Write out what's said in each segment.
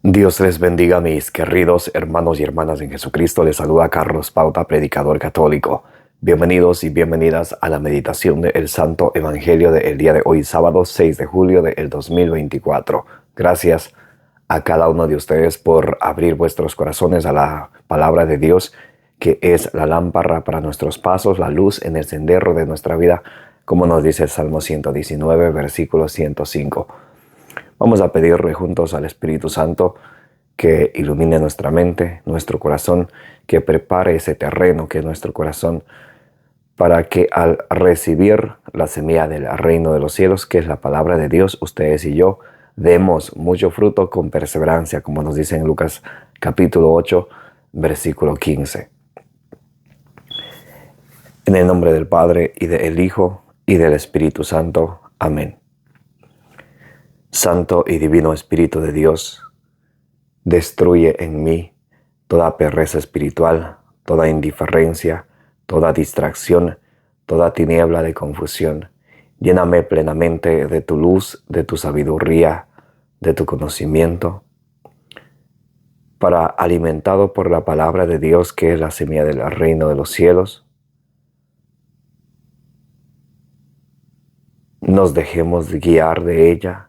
Dios les bendiga, mis queridos hermanos y hermanas en Jesucristo. Les saluda Carlos Pauta, predicador católico. Bienvenidos y bienvenidas a la meditación del Santo Evangelio del día de hoy, sábado 6 de julio del 2024. Gracias a cada uno de ustedes por abrir vuestros corazones a la palabra de Dios, que es la lámpara para nuestros pasos, la luz en el sendero de nuestra vida, como nos dice el Salmo 119, versículo 105. Vamos a pedirle juntos al Espíritu Santo que ilumine nuestra mente, nuestro corazón, que prepare ese terreno que es nuestro corazón, para que al recibir la semilla del reino de los cielos, que es la palabra de Dios, ustedes y yo, demos mucho fruto con perseverancia, como nos dice en Lucas capítulo 8, versículo 15. En el nombre del Padre, y del Hijo, y del Espíritu Santo. Amén. Santo y divino Espíritu de Dios, destruye en mí toda pereza espiritual, toda indiferencia, toda distracción, toda tiniebla de confusión. Lléname plenamente de tu luz, de tu sabiduría, de tu conocimiento, para, alimentado por la palabra de Dios, que es la semilla del reino de los cielos, nos dejemos guiar de ella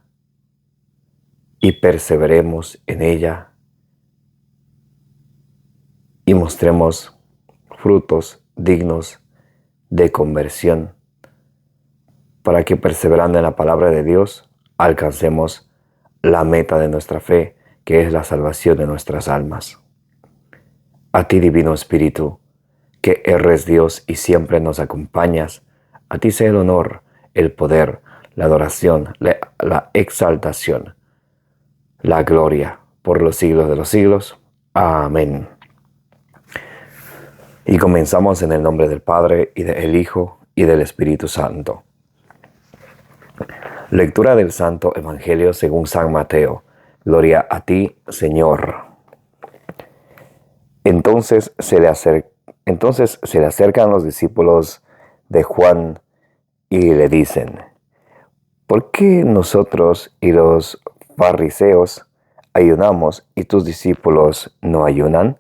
y perseveremos en ella y mostremos frutos dignos de conversión, para que, perseverando en la palabra de Dios, alcancemos la meta de nuestra fe, que es la salvación de nuestras almas. A ti, Divino Espíritu, que eres Dios y siempre nos acompañas, a ti sea el honor, el poder, la adoración, la exaltación, la gloria por los siglos de los siglos. Amén. Y comenzamos en el nombre del Padre, y del Hijo, y del Espíritu Santo. Lectura del Santo Evangelio según San Mateo. Gloria a ti, Señor. Entonces se le acercan los discípulos de Juan y le dicen: ¿por qué nosotros y los fariseos ayunamos y tus discípulos no ayunan?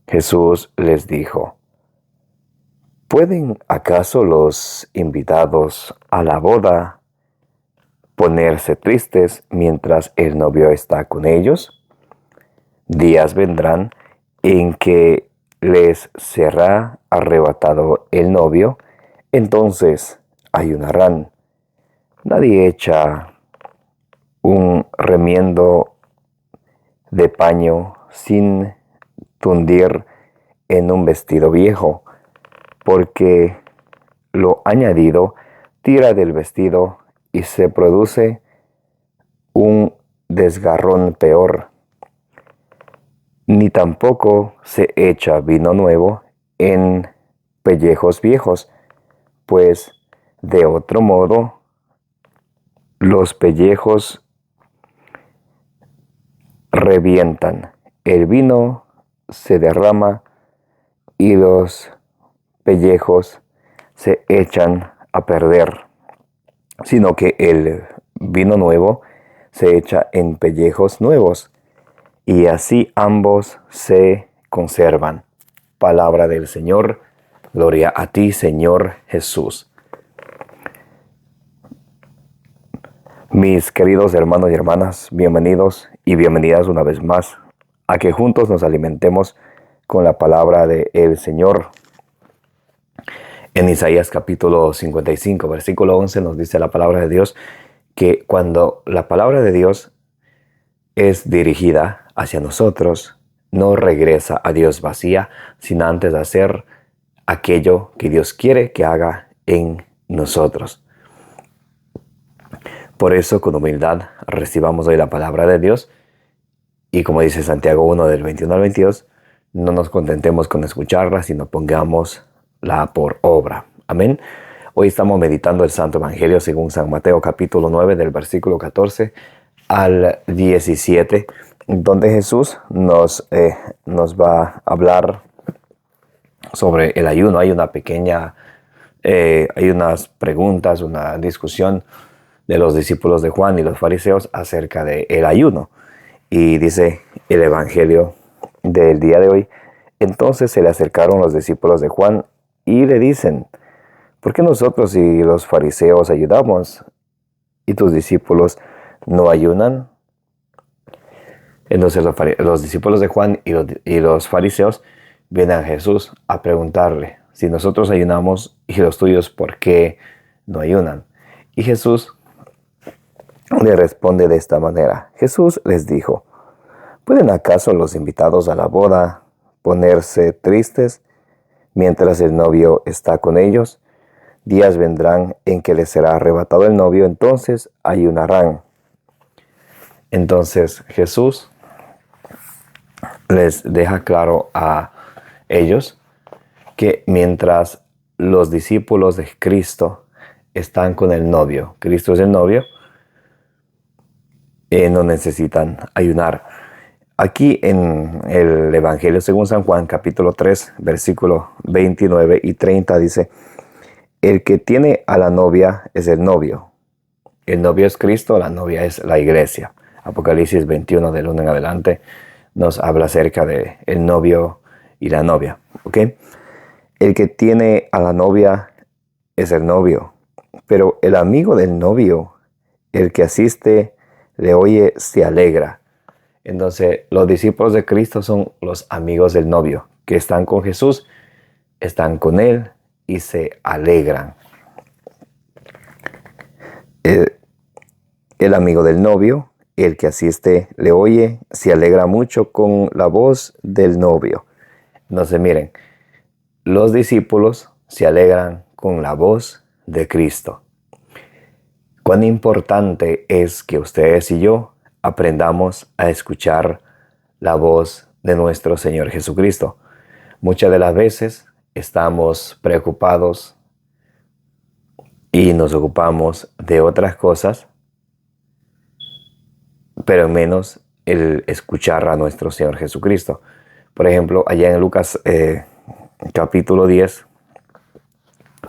Jesús les dijo: ¿pueden acaso los invitados a la boda ponerse tristes mientras el novio está con ellos? Días vendrán en que les será arrebatado el novio, entonces ayunarán. Nadie echa un remiendo de paño sin tundir en un vestido viejo, porque lo añadido tira del vestido y se produce un desgarrón peor. Ni tampoco se echa vino nuevo en pellejos viejos, pues de otro modo los pellejos revientan, el vino se derrama y los pellejos se echan a perder, sino que el vino nuevo se echa en pellejos nuevos, y así ambos se conservan. Palabra del Señor. Gloria a ti, Señor Jesús. Mis queridos hermanos y hermanas, bienvenidos y bienvenidas una vez más a que juntos nos alimentemos con la palabra del Señor. En Isaías capítulo 55, versículo 11 nos dice la palabra de Dios que cuando la palabra de Dios es dirigida hacia nosotros, no regresa a Dios vacía, sino antes de hacer aquello que Dios quiere que haga en nosotros. Por eso, con humildad, recibamos hoy la palabra de Dios, y como dice Santiago 1 del 21 al 22, no nos contentemos con escucharla, sino pongámosla por obra. Amén. Hoy estamos meditando el Santo Evangelio según San Mateo capítulo 9 del versículo 14 al 17, donde Jesús nos va a hablar sobre el ayuno. Hay unas preguntas, una discusión de los discípulos de Juan y los fariseos acerca del ayuno. Y dice el Evangelio del día de hoy: entonces se le acercaron los discípulos de Juan y le dicen: ¿por qué nosotros y los fariseos ayudamos y tus discípulos no ayunan? Entonces los discípulos de Juan y los fariseos vienen a Jesús a preguntarle: si nosotros ayunamos y los tuyos, ¿por qué no ayunan? Y Jesús le responde de esta manera. Jesús les dijo: ¿pueden acaso los invitados a la boda ponerse tristes mientras el novio está con ellos? Días vendrán en que les será arrebatado el novio, entonces ayunarán. Entonces Jesús les deja claro a ellos que mientras los discípulos de Cristo están con el novio, Cristo es el novio, no necesitan ayunar. Aquí en el Evangelio según San Juan, capítulo 3, versículo 29 y 30 dice: el que tiene a la novia es el novio. El novio es Cristo, la novia es la iglesia. Apocalipsis 21 del 1 en adelante nos habla acerca de el novio y la novia. ¿Ok? El que tiene a la novia es el novio, pero el amigo del novio, el que asiste, le oye, se alegra. Entonces, los discípulos de Cristo son los amigos del novio, que están con Jesús, están con Él y se alegran. El amigo del novio, el que asiste, le oye, se alegra mucho con la voz del novio. Entonces, miren, los discípulos se alegran con la voz de Cristo. Cuán importante es que ustedes y yo aprendamos a escuchar la voz de nuestro Señor Jesucristo. Muchas de las veces estamos preocupados y nos ocupamos de otras cosas, pero menos el escuchar a nuestro Señor Jesucristo. Por ejemplo, allá en Lucas capítulo 10,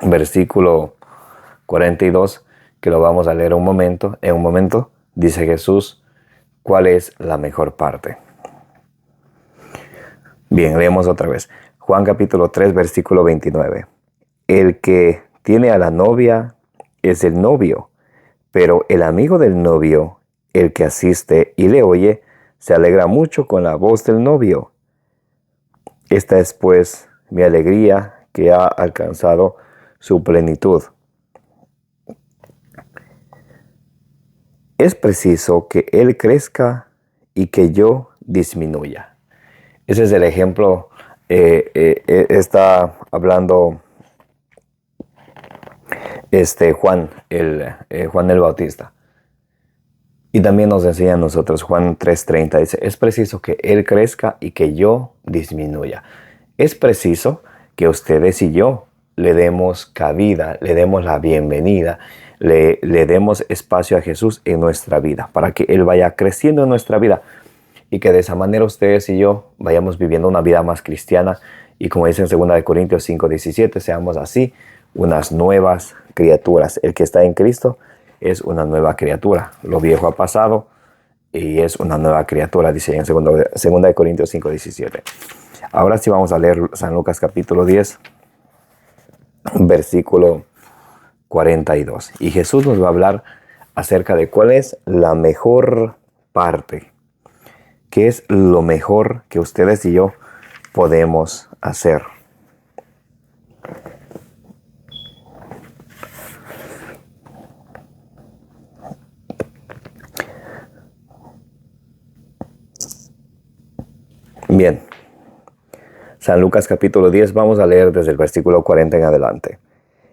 versículo 42, que lo vamos a leer en un momento, dice Jesús cuál es la mejor parte. Bien, leemos otra vez. Juan capítulo 3, versículo 29. El que tiene a la novia es el novio, pero el amigo del novio, el que asiste y le oye, se alegra mucho con la voz del novio. Esta es pues mi alegría, que ha alcanzado su plenitud. Es preciso que Él crezca y que yo disminuya. Ese es el ejemplo. Está hablando Juan el Bautista. Y también nos enseña a nosotros, Juan 3:30, dice: es preciso que Él crezca y que yo disminuya. Es preciso que ustedes y yo le demos cabida, le demos la bienvenida, le demos espacio a Jesús en nuestra vida, para que Él vaya creciendo en nuestra vida y que de esa manera ustedes y yo vayamos viviendo una vida más cristiana. Y como dice en 2 Corintios 5:17, seamos así unas nuevas criaturas. El que está en Cristo es una nueva criatura. Lo viejo ha pasado y es una nueva criatura, dice en 2 Corintios 5:17. Ahora sí vamos a leer San Lucas capítulo 10, versículo 42. Y Jesús nos va a hablar acerca de cuál es la mejor parte. ¿Qué es lo mejor que ustedes y yo podemos hacer? Bien, San Lucas capítulo 10, vamos a leer desde el versículo 40 en adelante.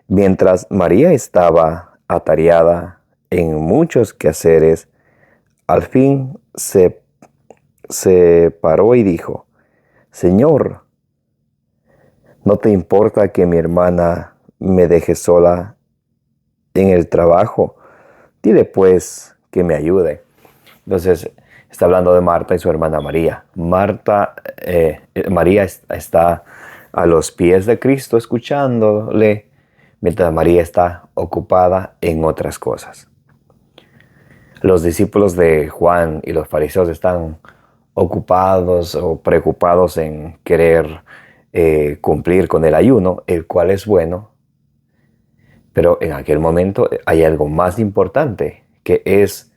Mientras María estaba atareada en muchos quehaceres, al fin se paró y dijo: Señor, ¿no te importa que mi hermana me deje sola en el trabajo? Dile pues que me ayude. Entonces está hablando de Marta y su hermana María. María está a los pies de Cristo escuchándole, mientras María está ocupada en otras cosas. Los discípulos de Juan y los fariseos están ocupados o preocupados en querer cumplir con el ayuno, el cual es bueno, pero en aquel momento hay algo más importante, que es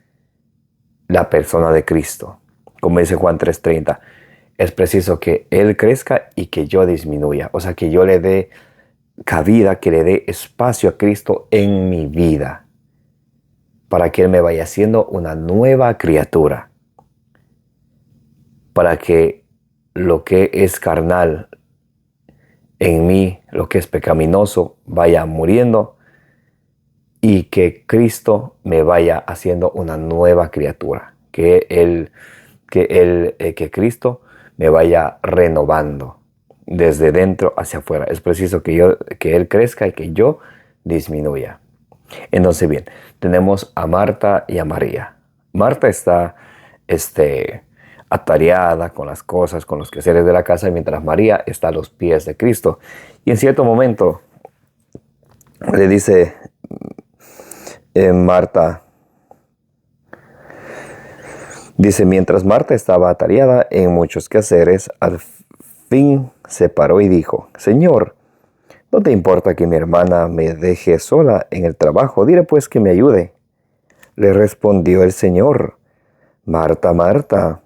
la persona de Cristo. Como dice Juan 3:30, es preciso que Él crezca y que yo disminuya. O sea, que yo le dé cabida, que le dé espacio a Cristo en mi vida, para que Él me vaya haciendo una nueva criatura, para que lo que es carnal en mí, lo que es pecaminoso, vaya muriendo y que Cristo me vaya haciendo una nueva criatura, que Cristo me vaya renovando desde dentro hacia afuera. Es preciso que Él crezca y que yo disminuya. Entonces, bien, tenemos a Marta y a María. Marta está atareada con las cosas, con los quehaceres de la casa, mientras María está a los pies de Cristo. Y en cierto momento le dice Marta, dice, mientras Marta estaba atareada en muchos quehaceres, al fin se paró y dijo, Señor, ¿no te importa que mi hermana me deje sola en el trabajo? Dile pues que me ayude. Le respondió el Señor, Marta, Marta,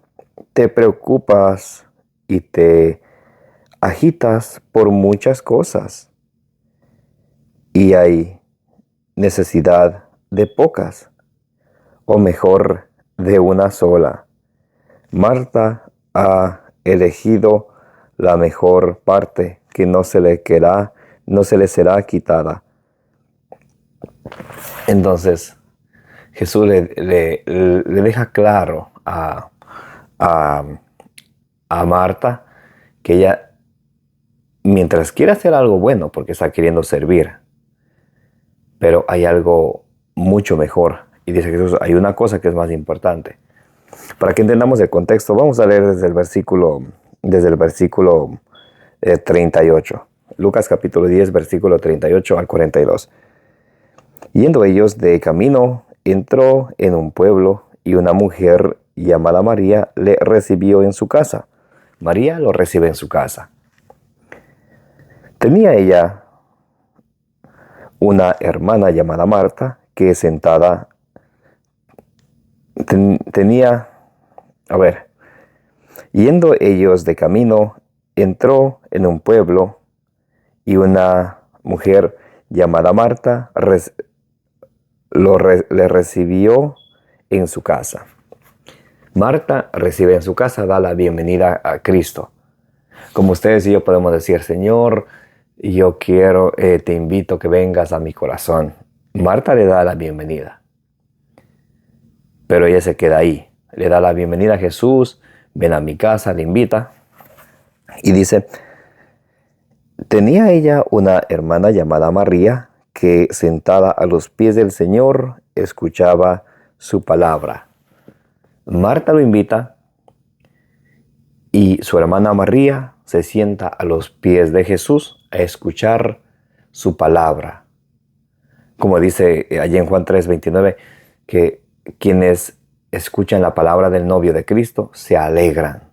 te preocupas y te agitas por muchas cosas, y hay necesidad de pocas, o mejor, de una sola. Marta ha elegido la mejor parte, que no se le será quitada. Entonces, Jesús le deja claro a Marta que ella, mientras quiere hacer algo bueno, porque está queriendo servir, pero hay algo mucho mejor. Y dice Jesús, hay una cosa que es más importante. Para que entendamos el contexto, vamos a leer desde el versículo 38. Lucas capítulo 10, versículo 38 al 42. Yendo ellos de camino, entró en un pueblo y una mujer llamada María le recibió en su casa. María lo recibe en su casa. Tenía ella una hermana llamada Marta que sentada yendo ellos de camino, entró en un pueblo y una mujer llamada Marta le recibió en su casa. Marta recibe en su casa, da la bienvenida a Cristo. Como ustedes y yo podemos decir, Señor, yo te invito que vengas a mi corazón. Marta le da la bienvenida, pero ella se queda ahí. Le da la bienvenida a Jesús, ven a mi casa, le invita. Y dice, tenía ella una hermana llamada María, que sentada a los pies del Señor, escuchaba su palabra. Marta lo invita y su hermana María se sienta a los pies de Jesús a escuchar su palabra. Como dice allí en Juan 3:29, que quienes escuchan la palabra del novio de Cristo se alegran.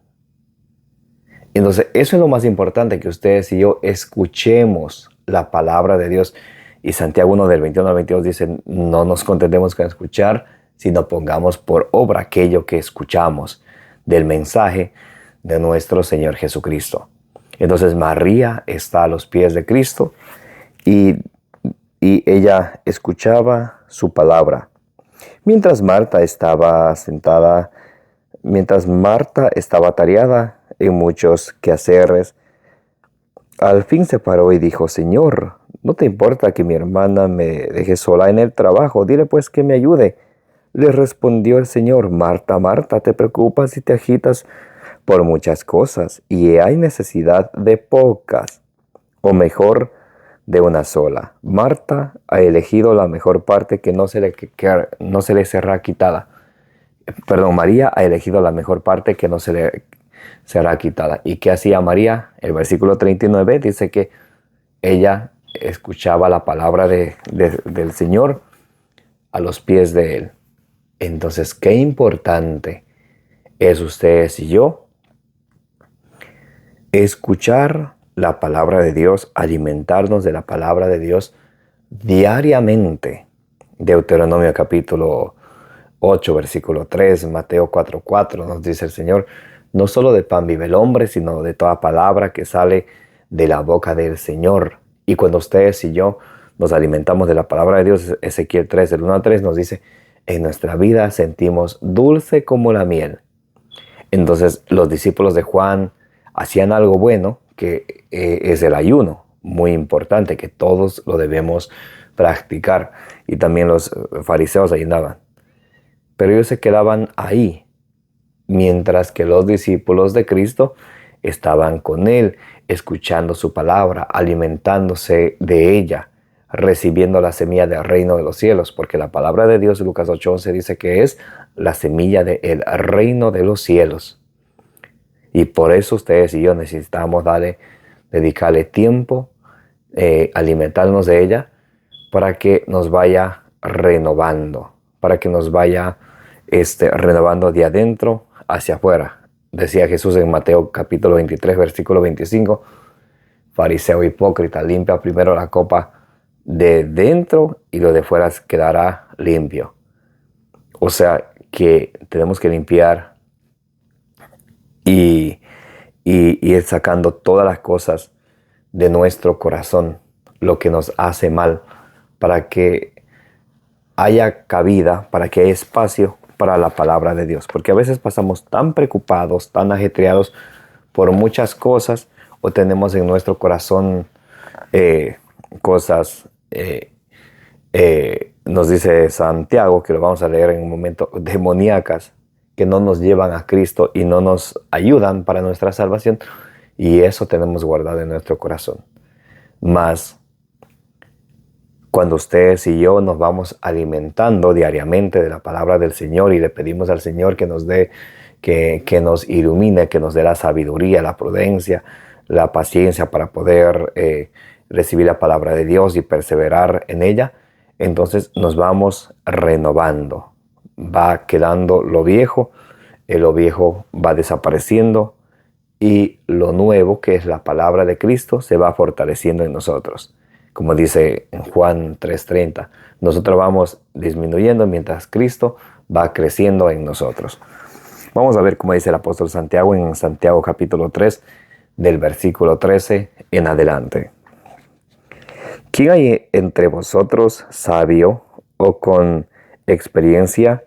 Entonces, eso es lo más importante, que ustedes y yo escuchemos la palabra de Dios. Y Santiago 1 del 21 al 22 dice, no nos contentemos con escuchar, sino pongamos por obra aquello que escuchamos del mensaje de nuestro Señor Jesucristo. Entonces María está a los pies de Cristo y ella escuchaba su palabra. Mientras Marta estaba atareada en muchos quehaceres, al fin se paró y dijo, Señor, ¿no te importa que mi hermana me deje sola en el trabajo? Dile pues que me ayude. Le respondió el Señor, Marta, Marta, te preocupas y te agitas por muchas cosas, y hay necesidad de pocas, o mejor, de una sola. Marta ha elegido la mejor parte, que no se le será quitada. María ha elegido la mejor parte, que no se le será quitada. ¿Y qué hacía María? El versículo 39 dice que ella escuchaba la palabra del Señor a los pies de Él. Entonces, qué importante es ustedes y yo escuchar la palabra de Dios, alimentarnos de la palabra de Dios diariamente. Deuteronomio capítulo 8, versículo 3, Mateo 4:4 nos dice el Señor, no solo de pan vive el hombre, sino de toda palabra que sale de la boca del Señor. Y cuando ustedes y yo nos alimentamos de la palabra de Dios, Ezequiel 3, del 1 al 3 nos dice, en nuestra vida sentimos dulce como la miel. Entonces los discípulos de Juan hacían algo bueno, que es el ayuno, muy importante, que todos lo debemos practicar. Y también los fariseos ayunaban. Pero ellos se quedaban ahí, mientras que los discípulos de Cristo estaban con Él, escuchando su palabra, alimentándose de ella, recibiendo la semilla del reino de los cielos, porque la palabra de Dios, Lucas 8:11, dice que es la semilla del reino de los cielos. Y por eso ustedes y yo necesitamos dedicarle tiempo, alimentarnos de ella, para que nos vaya renovando, para que nos vaya renovando de adentro hacia afuera. Decía Jesús en Mateo capítulo 23, versículo 25, fariseo hipócrita, limpia primero la copa de dentro y lo de fuera quedará limpio. O sea que tenemos que limpiar y ir sacando todas las cosas de nuestro corazón, lo que nos hace mal, para que haya cabida, para que haya espacio para la palabra de Dios. Porque a veces pasamos tan preocupados, tan ajetreados por muchas cosas, o tenemos en nuestro corazón cosas, nos dice Santiago, que lo vamos a leer en un momento, demoníacas, que no nos llevan a Cristo y no nos ayudan para nuestra salvación. Y eso tenemos guardado en nuestro corazón. Mas cuando ustedes y yo nos vamos alimentando diariamente de la palabra del Señor y le pedimos al Señor que nos dé, que nos ilumine, que nos dé la sabiduría, la prudencia, la paciencia para poder recibir la palabra de Dios y perseverar en ella, entonces nos vamos renovando. Va quedando lo viejo va desapareciendo y lo nuevo, que es la palabra de Cristo, se va fortaleciendo en nosotros. Como dice en Juan 3:30, nosotros vamos disminuyendo mientras Cristo va creciendo en nosotros. Vamos a ver cómo dice el apóstol Santiago en Santiago capítulo 3, del versículo 13 en adelante. ¿Quién hay entre vosotros sabio o con experiencia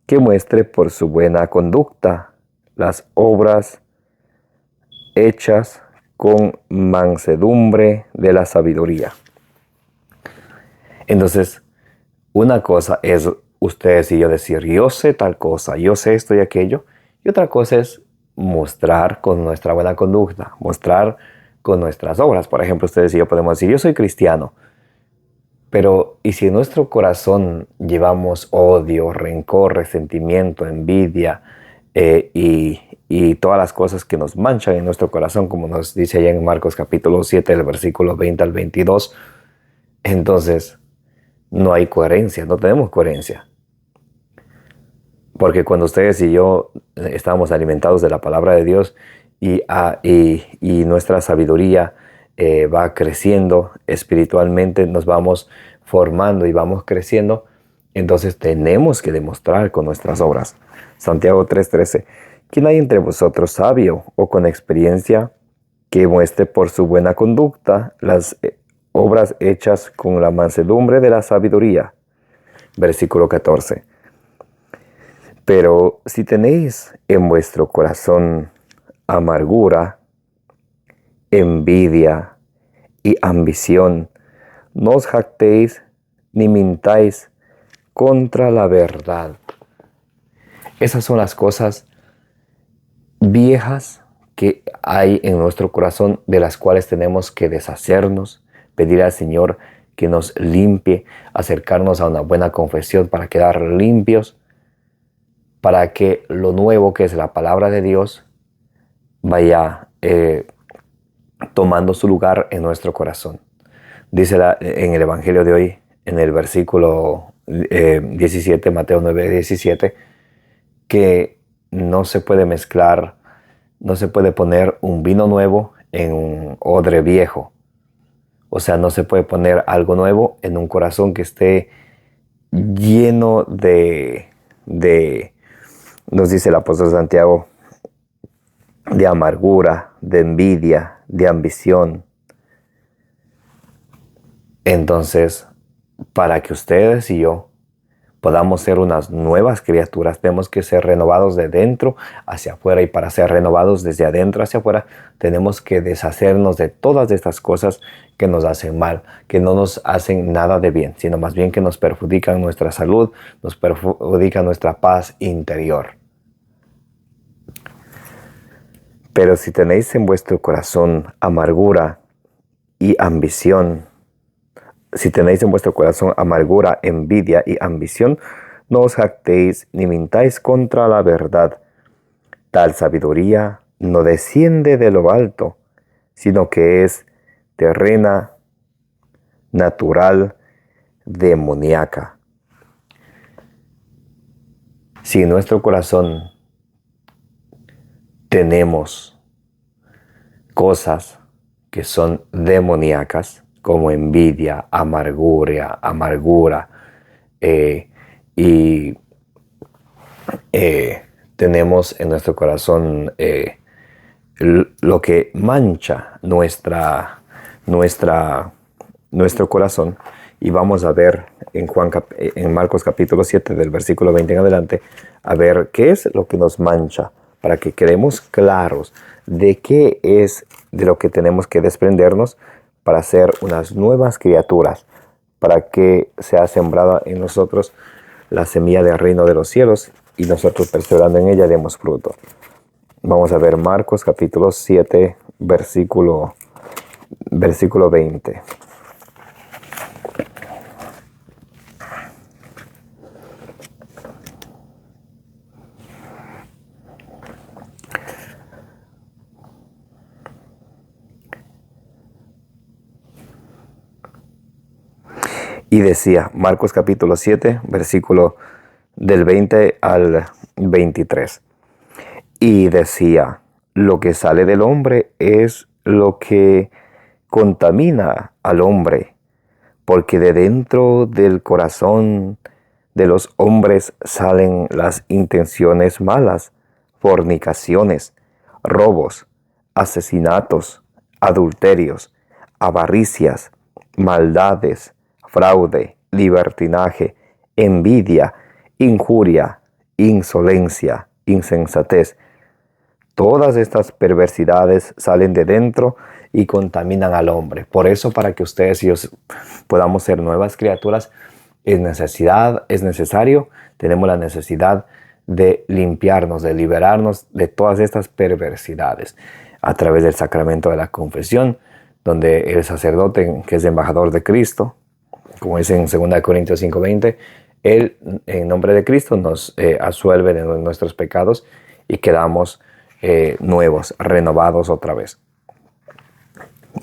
que muestre por su buena conducta las obras hechas con mansedumbre de la sabiduría? Entonces, una cosa es ustedes y yo decir, yo sé tal cosa, yo sé esto y aquello, y otra cosa es mostrar con nuestra buena conducta, mostrar con nuestras obras. Por ejemplo, ustedes y yo podemos decir, yo soy cristiano, pero ¿y si en nuestro corazón llevamos odio, rencor, resentimiento, envidia y todas las cosas que nos manchan en nuestro corazón, como nos dice allá en Marcos capítulo 7, del versículo 20 al 22, entonces no hay coherencia, no tenemos coherencia. Porque cuando ustedes y yo estamos alimentados de la palabra de Dios y nuestra sabiduría va creciendo espiritualmente, nos vamos formando y vamos creciendo, entonces tenemos que demostrar con nuestras obras. Santiago 3:13. ¿Quién hay entre vosotros sabio o con experiencia que muestre por su buena conducta las obras hechas con la mansedumbre de la sabiduría? Versículo 14. Pero si tenéis en vuestro corazón amargura, envidia y ambición, no os jactéis ni mintáis contra la verdad. Esas son las cosas viejas que hay en nuestro corazón, de las cuales tenemos que deshacernos, pedir al Señor que nos limpie, acercarnos a una buena confesión para quedar limpios, para que lo nuevo, que es la palabra de Dios, vaya tomando su lugar en nuestro corazón. Dice en el Evangelio de hoy, en el versículo 17, Mateo 9, 17, que no se puede mezclar, no se puede poner un vino nuevo en un odre viejo. O sea, no se puede poner algo nuevo en un corazón que esté lleno nos dice el apóstol Santiago, de amargura, de envidia, de ambición. Entonces, para que ustedes y yo podamos ser unas nuevas criaturas, tenemos que ser renovados de dentro hacia afuera, y para ser renovados desde adentro hacia afuera tenemos que deshacernos de todas estas cosas que nos hacen mal, que no nos hacen nada de bien, sino más bien que nos perjudican nuestra salud, nos perjudican nuestra paz interior. Pero si tenéis en vuestro corazón amargura y ambición, si tenéis en vuestro corazón amargura, envidia y ambición, no os jactéis ni mintáis contra la verdad. Tal sabiduría no desciende de lo alto, sino que es terrena, natural, demoníaca. Si en nuestro corazón tenemos cosas que son demoníacas, como envidia, amargura, y tenemos en nuestro corazón lo que mancha nuestro corazón. Y vamos a ver en Marcos capítulo 7, del versículo 20 en adelante, a ver qué es lo que nos mancha, para que quedemos claros de qué es de lo que tenemos que desprendernos para ser unas nuevas criaturas, para que sea sembrada en nosotros la semilla del reino de los cielos, y nosotros, perseverando en ella, demos fruto. Vamos a ver Marcos capítulo 7, versículo 20. Y decía, Marcos capítulo 7, versículo del 20 al 23. Y decía, lo que sale del hombre es lo que contamina al hombre, porque de dentro del corazón de los hombres salen las intenciones malas, fornicaciones, robos, asesinatos, adulterios, avaricias, maldades, fraude, libertinaje, envidia, injuria, insolencia, insensatez. Todas estas perversidades salen de dentro y contaminan al hombre. Por eso, para que ustedes y yo podamos ser nuevas criaturas, tenemos la necesidad de limpiarnos, de liberarnos de todas estas perversidades a través del sacramento de la confesión, donde el sacerdote, que es embajador de Cristo, como es en 2 Corintios 5:20, él, en nombre de Cristo, nos absuelve de nuestros pecados y quedamos nuevos, renovados otra vez.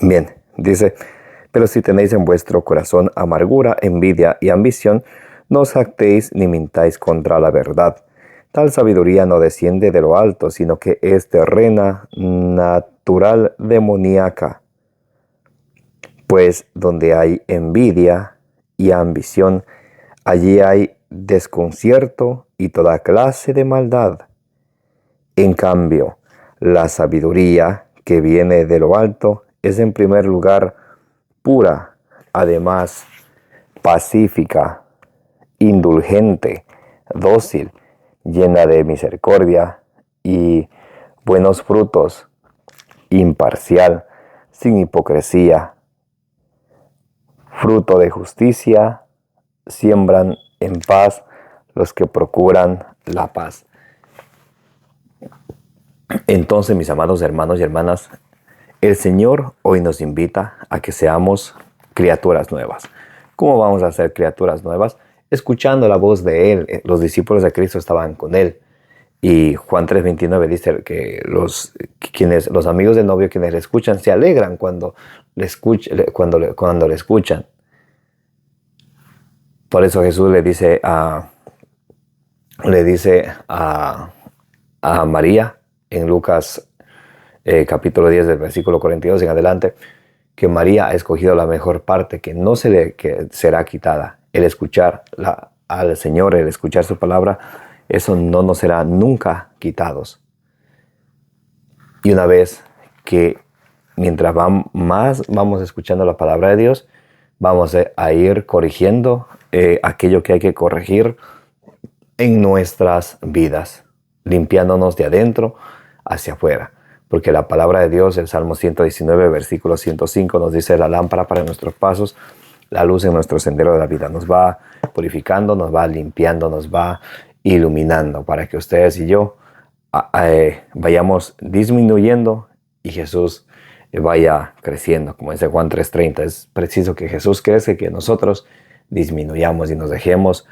Bien, dice, pero si tenéis en vuestro corazón amargura, envidia y ambición, no os jactéis ni mintáis contra la verdad. Tal sabiduría no desciende de lo alto, sino que es terrena, natural, demoníaca. Pues donde hay envidia y ambición, allí hay desconcierto y toda clase de maldad. En cambio, la sabiduría que viene de lo alto es en primer lugar pura, además pacífica, indulgente, dócil, llena de misericordia y buenos frutos, imparcial, sin hipocresía. Fruto de justicia, siembran en paz los que procuran la paz. Entonces, mis amados hermanos y hermanas, el Señor hoy nos invita a que seamos criaturas nuevas. ¿Cómo vamos a ser criaturas nuevas? Escuchando la voz de Él. Los discípulos de Cristo estaban con Él. Y Juan 3:29 dice que los amigos del novio, quienes le escuchan, se alegran cuando le escuchan. Por eso Jesús le dice a María en Lucas capítulo 10 del versículo 42 en adelante, que María ha escogido la mejor parte, que no que será quitada. El escuchar al Señor, el escuchar su palabra, eso no nos será nunca quitados. Y una vez que mientras más vamos escuchando la palabra de Dios, vamos a ir corrigiendo aquello que hay que corregir en nuestras vidas, limpiándonos de adentro hacia afuera. Porque la palabra de Dios, el Salmo 119, versículo 105, nos dice: la lámpara para nuestros pasos, la luz en nuestro sendero de la vida. Nos va purificando, nos va limpiando, nos va iluminando para que ustedes y yo vayamos disminuyendo y Jesús vaya creciendo. Como dice Juan 3:30, es preciso que Jesús crezca y que nosotros disminuyamos y nos dejemos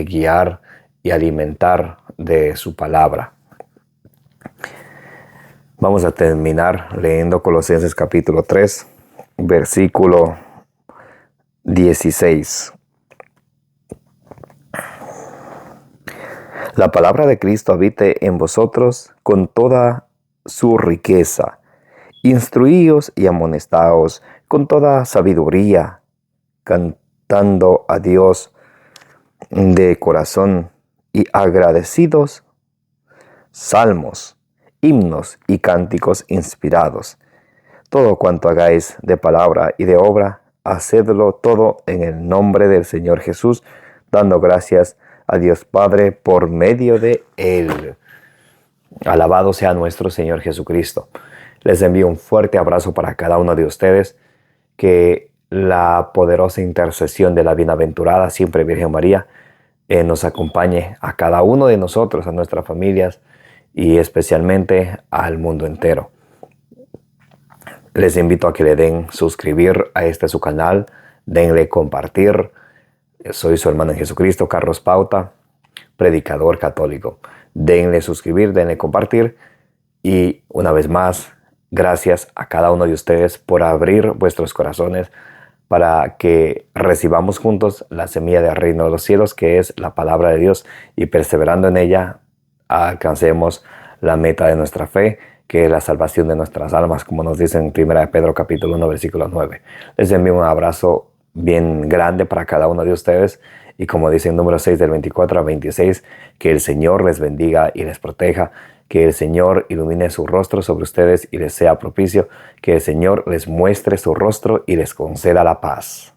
guiar y alimentar de su palabra. Vamos a terminar leyendo Colosenses capítulo 3, versículo 16. La palabra de Cristo habite en vosotros con toda su riqueza. Instruíos y amonestaos con toda sabiduría, cantando a Dios de corazón y agradecidos salmos, himnos y cánticos inspirados. Todo cuanto hagáis de palabra y de obra, hacedlo todo en el nombre del Señor Jesús, dando gracias a Dios Padre por medio de Él. Alabado sea nuestro Señor Jesucristo. Les envío un fuerte abrazo para cada uno de ustedes. Que la poderosa intercesión de la bienaventurada siempre Virgen María nos acompañe a cada uno de nosotros, a nuestras familias y especialmente al mundo entero. Les invito a que le den suscribir a su canal, denle compartir. Soy su hermano en Jesucristo, Carlos Pauta, predicador católico. Denle suscribir, denle compartir. Y una vez más, gracias a cada uno de ustedes por abrir vuestros corazones para que recibamos juntos la semilla del reino de los cielos, que es la palabra de Dios, y perseverando en ella, alcancemos la meta de nuestra fe, que es la salvación de nuestras almas, como nos dice en 1 Pedro capítulo 1, versículo 9. Les envío un abrazo bien grande para cada uno de ustedes, y como dice en número 6 del 24 al 26, que el Señor les bendiga y les proteja, que el Señor ilumine su rostro sobre ustedes y les sea propicio, que el Señor les muestre su rostro y les conceda la paz.